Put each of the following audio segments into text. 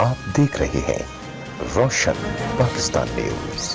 आप देख रहे हैं रोशन पाकिस्तान न्यूज।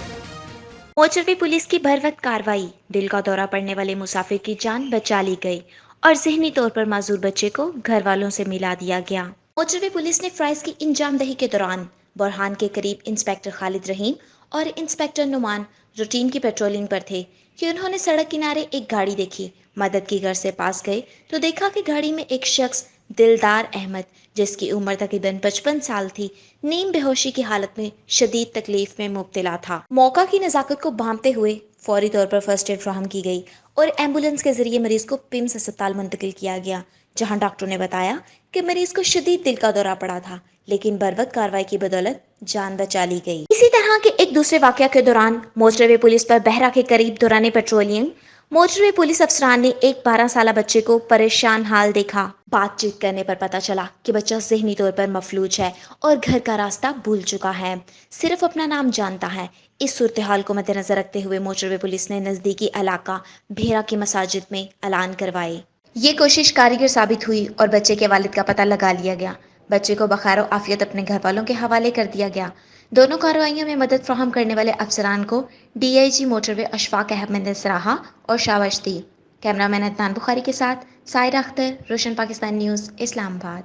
मोटरवे पुलिस की भर वक्त कार्रवाई, दिल का दौरा पड़ने वाले मुसाफिर की जान बचा ली गई और जहनी तौर पर माजूर बच्चे को घर वालों से मिला दिया गया। मोटरवे पुलिस ने फ्राइज की इंजामदही के दौरान बुरहान के करीब इंस्पेक्टर खालिद रहीम और इंस्पेक्टर नुमान रूटीन की पेट्रोलिंग पर थे कि उन्होंने सड़क किनारे एक गाड़ी देखी। मदद की गर्ज से पास गए तो देखा कि गाड़ी में एक शख्स दिलदार अहमद, जिसकी उम्र तकरीबन 55 साल थी, नीम बेहोशी की हालत में शदीद तकलीफ में मुब्तला था। मौका की नज़ाकत को भांपते हुए फौरी तौर पर फर्स्ट एड फ्राहम की गई और एम्बुलेंस के जरिए मरीज को पिम्स अस्पताल मुंतकिल किया गया, जहां डॉक्टरों ने बताया कि मरीज को शदीद दिल का दौरा पड़ा था, लेकिन बरवक्त कार्रवाई की बदौलत जान बचा ली गई। इसी तरह के एक दूसरे वाकया के दौरान मोटरवे पुलिस पर बहरा के करीब दौरान पेट्रोलिंग मोटरवे पुलिस अफसरान ने एक 12 साल बच्चे को परेशान हाल देखा। बातचीत करने पर पता चला कि बच्चा ज़हनी तौर पर मफलूज है और घर का रास्ता भूल चुका है, सिर्फ अपना नाम जानता है। इस सूरत हाल को मद्देनजर रखते हुए मोटरवे पुलिस ने नज़दीकी इलाका भेरा की मसाजिद में ऐलान करवाए। ये कोशिश कारीगर साबित हुई और बच्चे के वालिद का पता लगा लिया गया। बच्चे को बखैर आफियत अपने घर वालों के हवाले कर दिया गया। दोनों कार्रवाइयों में मदद फ्राहम करने वाले अफसरान को DIG मोटरवे अशफाक अहमद ने सराहा और शाबाश दी। कैमरामैन अदनान बुखारी के साथ सायरा अख्तर, रोशन पाकिस्तान न्यूज़, इस्लामाबाद।